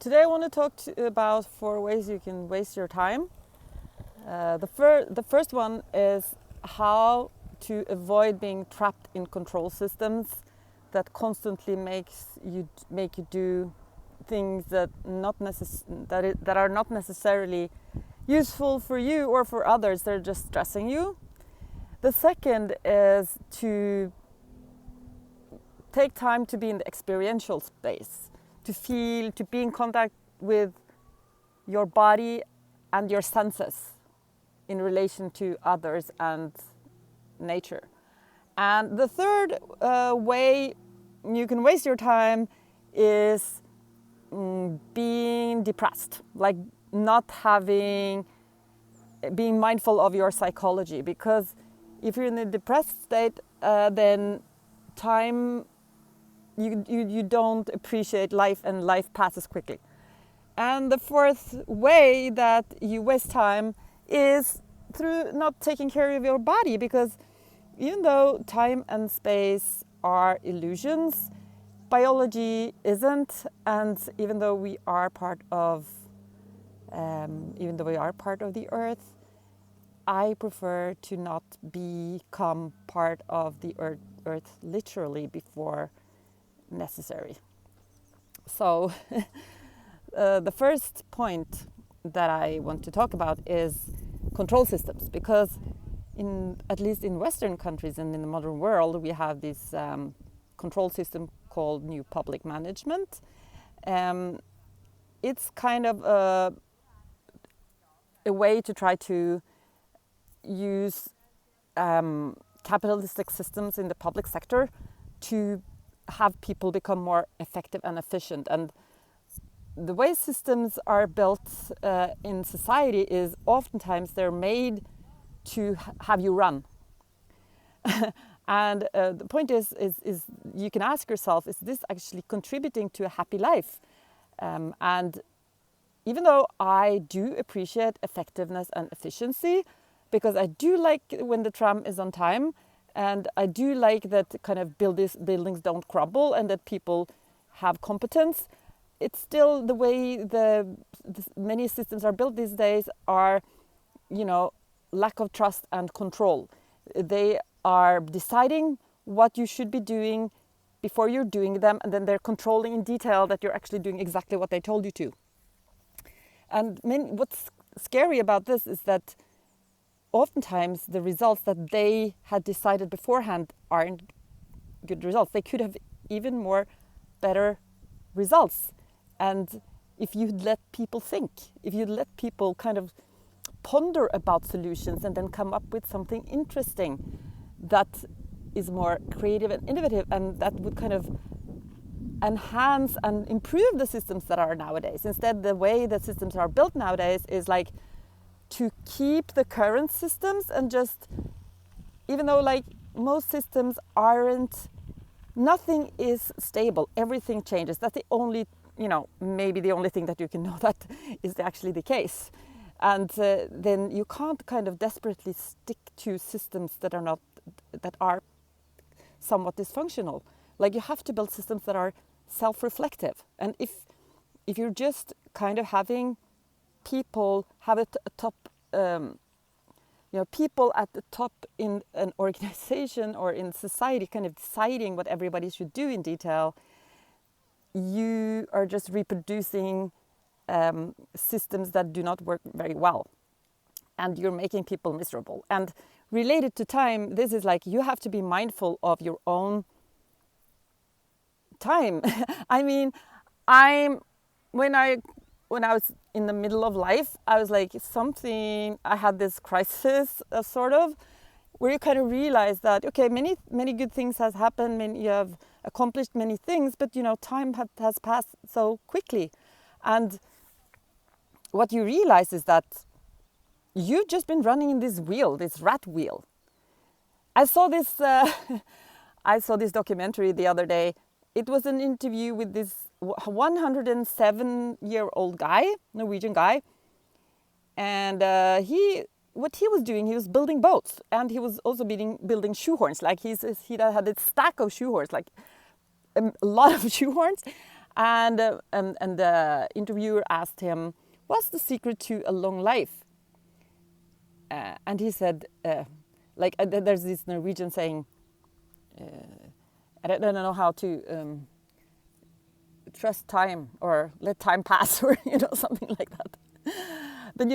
Today I want to talk about 4 ways you can waste your time. The first one is how to avoid being trapped in control systems that constantly make you do things that are not necessarily useful for you or for others. They're just stressing you. The second is to take time to be in the experiential space, to feel, to be in contact with your body and your senses in relation to others and nature. And the third way you can waste your time is being depressed, like not being mindful of your psychology. Because if you're in a depressed state, then you don't appreciate life, and life passes quickly. And the fourth way that you waste time is through not taking care of your body, because even though time and space are illusions, biology isn't. And even though we are part of the earth, I prefer to not become part of the earth literally before necessary. So the first point that I want to talk about is control systems, because at least in Western countries and in the modern world, we have this control system called New Public Management. It's kind of a way to try to use capitalistic systems in the public sector to have people become more effective and efficient. And the way systems are built in society is oftentimes they're made to have you run. And the point is you can ask yourself, is this actually contributing to a happy life? And even though I do appreciate effectiveness and efficiency, because I do like when the tram is on time, and I do like that kind of buildings don't crumble and that people have competence, it's still the way the many systems are built these days are, lack of trust and control. They are deciding what you should be doing before you're doing them, and then they're controlling in detail that you're actually doing exactly what they told you to. And what's scary about this is that oftentimes the results that they had decided beforehand aren't good results. They could have even more better results. And if you'd let people think, if you'd let people kind of ponder about solutions and then come up with something interesting that is more creative and innovative, and that would kind of enhance and improve the systems that are nowadays. Instead, the way that systems are built nowadays is like to keep the current systems, and just, even though like most systems nothing is stable, everything changes. That's the only, maybe the only thing that you can know that is actually the case. And then you can't kind of desperately stick to systems that are somewhat dysfunctional. Like, you have to build systems that are self-reflective. And if you're just kind of having people have people at the top in an organization or in society kind of deciding what everybody should do in detail, you are just reproducing systems that do not work very well, and you're making people miserable. And related to time, this is like, you have to be mindful of your own time. I mean, when I was in the middle of life, I was like I had this crisis sort of, where you kind of realize that, okay, many good things has happened, you have accomplished many things, but time has passed so quickly. And what you realize is that you've just been running in this rat wheel. I saw this documentary the other day. It was an interview with this 107-year-old guy, Norwegian guy, and what he was doing, he was building boats, and he was also building shoehorns. Like he had a stack of shoehorns, like a lot of shoehorns, And the interviewer asked him, "What's the secret to a long life?" And he said, there's this Norwegian saying, I don't know how to trust time or let time pass, or something like that. But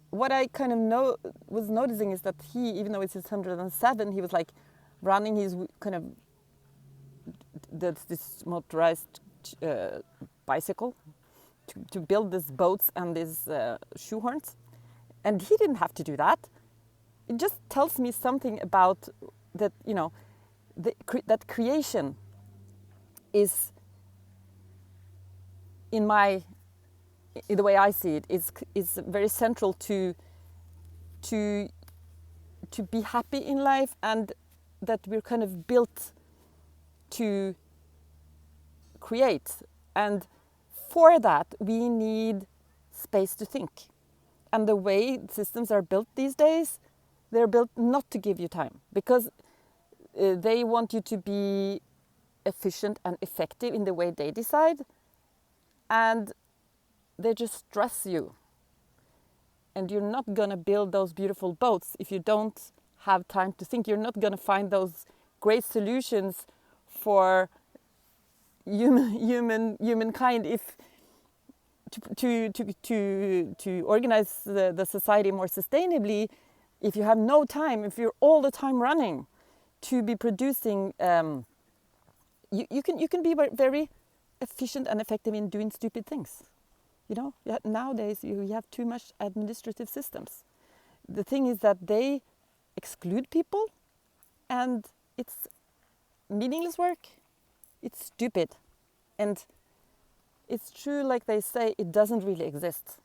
what I kind of was noticing is that he, even though it's his 107, he was like running his kind of this motorized bicycle to build these boats and these shoehorns, and he didn't have to do that. It just tells me something about that. That creation is, in the way I see it, is very central to be happy in life, and that we're kind of built to create. And for that, we need space to think. And the way systems are built these days, they're built not to give you time, because they want you to be efficient and effective in the way they decide, and they just stress you. And you're not going to build those beautiful boats if you don't have time to think. You're not going to find those great solutions for humankind if to organize the society more sustainably. If you have no time, if you're all the time running to be producing, you can be very efficient and effective in doing stupid things. Nowadays you have too much administrative systems. The thing is that they exclude people, and it's meaningless work. It's stupid. And it's true, like they say, it doesn't really exist.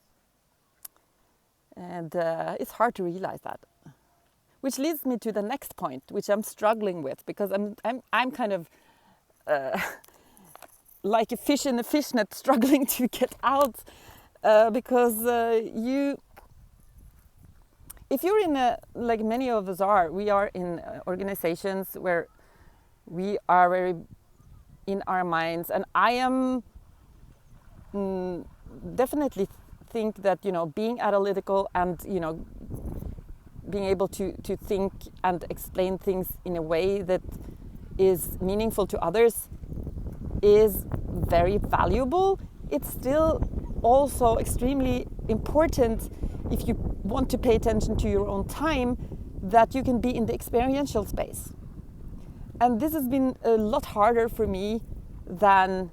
And it's hard to realize that. Which leads me to the next point, which I'm struggling with, because I'm kind of like a fish in a fishnet, struggling to get out, because if you're in like many of us are, we are in organizations where we are very in our minds, and I am definitely think that being analytical and being able to think and explain things in a way that is meaningful to others is very valuable. It's still also extremely important, if you want to pay attention to your own time, that you can be in the experiential space. And this has been a lot harder for me than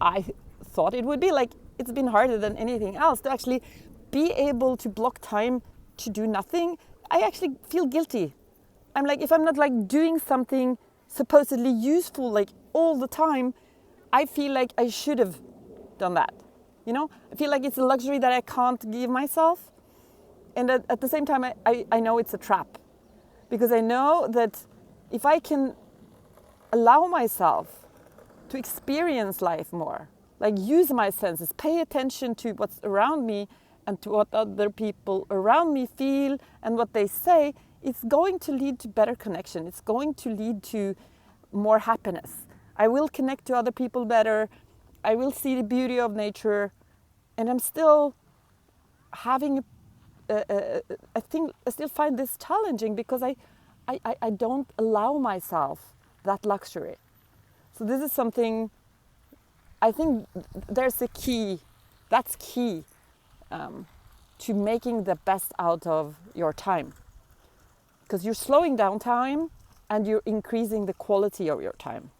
I thought it would be. Like, it's been harder than anything else to actually be able to block time to do nothing. I actually feel guilty. I'm like, if I'm not like doing something supposedly useful like all the time, I feel like I should have done that. I feel like it's a luxury that I can't give myself. And at the same time, I know it's a trap, because I know that if I can allow myself to experience life more, like use my senses, pay attention to what's around me and to what other people around me feel and what they say, it's going to lead to better connection. It's going to lead to more happiness. I will connect to other people better. I will see the beauty of nature. And I'm still having, I think I still find this challenging, because I don't allow myself that luxury. So this is something, I think there's a key, that's key to making the best out of your time. Because you're slowing down time and you're increasing the quality of your time.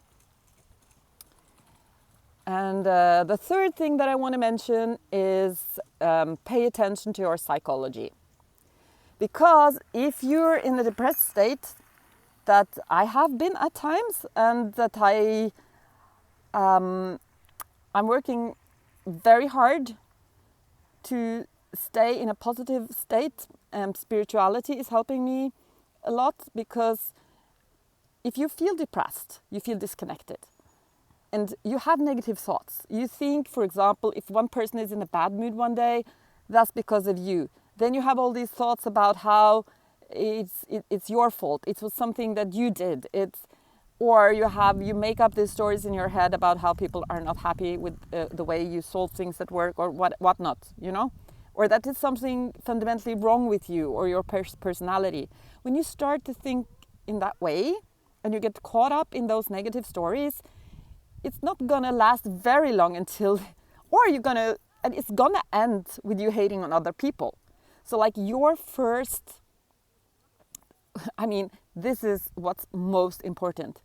And the third thing that I want to mention is pay attention to your psychology. Because if you're in a depressed state, that I have been at times, and that I'm working very hard to stay in a positive state, and spirituality is helping me a lot, because if you feel depressed, you feel disconnected. And you have negative thoughts. You think, for example, if one person is in a bad mood one day, that's because of you. Then you have all these thoughts about how it's your fault. It was something that you did. or you make up these stories in your head about how people are not happy with the way you solve things at work or whatnot, or that is something fundamentally wrong with you or your personality. When you start to think in that way and you get caught up in those negative stories, it's not gonna last very long until, and it's gonna end with you hating on other people. So like your first, this is what's most important.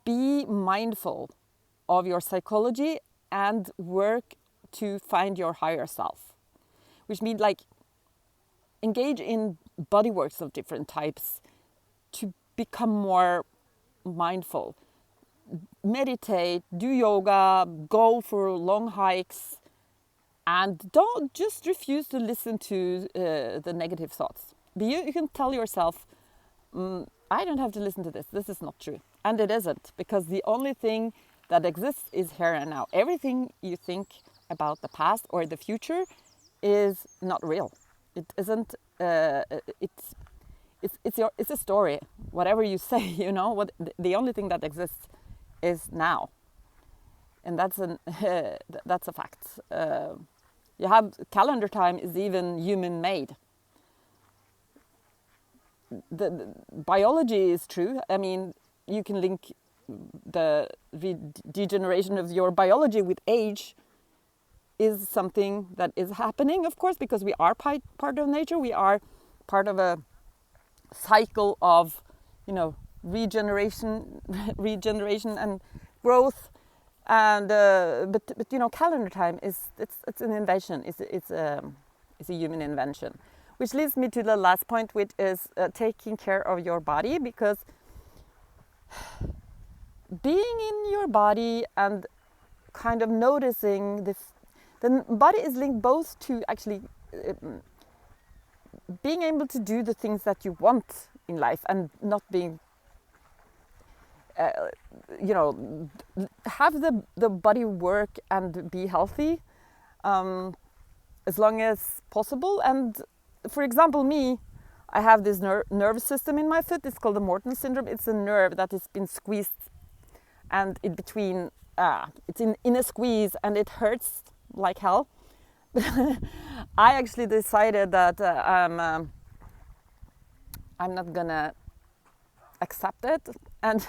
Be mindful of your psychology and work to find your higher self, which means like engage in body works of different types to become more mindful. Meditate, do yoga, go for long hikes, and don't just refuse to listen to the negative thoughts. But you can tell yourself, I don't have to listen to this. This is not true. And it isn't, because the only thing that exists is here and now. Everything you think about the past or the future is not real. It isn't. It's a story. Whatever you say, the only thing that exists is now, and that's a fact. You have calendar time is even human made. The biology is true. You can link the degeneration of your biology with age is something that is happening, of course, because we are part of nature. We are part of a cycle of, regeneration and growth. And but calendar time it's an invention. It's a human invention. Which leads me to the last point, which is taking care of your body, because being in your body and kind of noticing the body is linked both to actually being able to do the things that you want in life and not being, have the body work and be healthy as long as possible. And for example, me, I have this nervous system in my foot. It's called the Morton syndrome. It's a nerve that has been squeezed, and in between, it's in a squeeze, and it hurts like hell. I actually decided that I'm not gonna accept it, and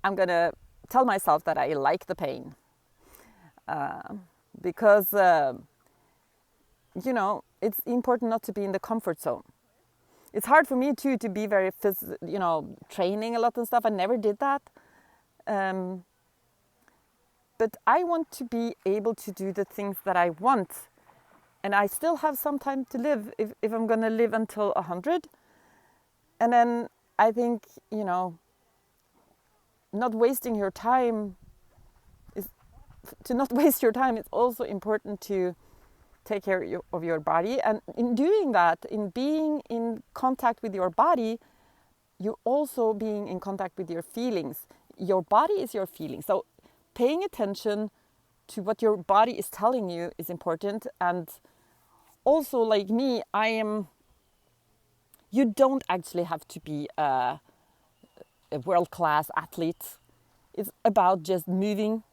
I'm gonna tell myself that I like the pain, because it's important not to be in the comfort zone. It's hard for me too to be very training a lot and stuff. I never did that, but I want to be able to do the things that I want, and I still have some time to live if I'm going to live until 100. And then I think not wasting your time not waste your time. It's also important to take care of your body. And in doing that, in being in contact with your body, you're also being in contact with your feelings. Your body is your feeling. So paying attention to what your body is telling you is important. And also, like me, you don't actually have to be a world-class athlete. It's about just moving,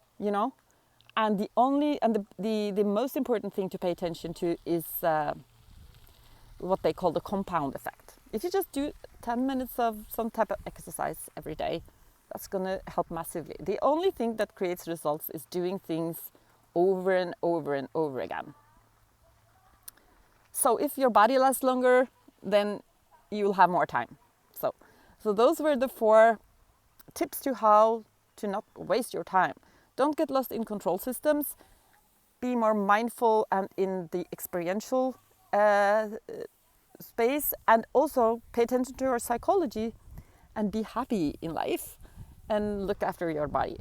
And the most important thing to pay attention to is what they call the compound effect. If you just do 10 minutes of some type of exercise every day, that's going to help massively. The only thing that creates results is doing things over and over and over again. So if your body lasts longer, then you'll have more time. So those were the 4 tips to how to not waste your time. Don't get lost in control systems. Be more mindful and in the experiential space, and also pay attention to your psychology and be happy in life and look after your body.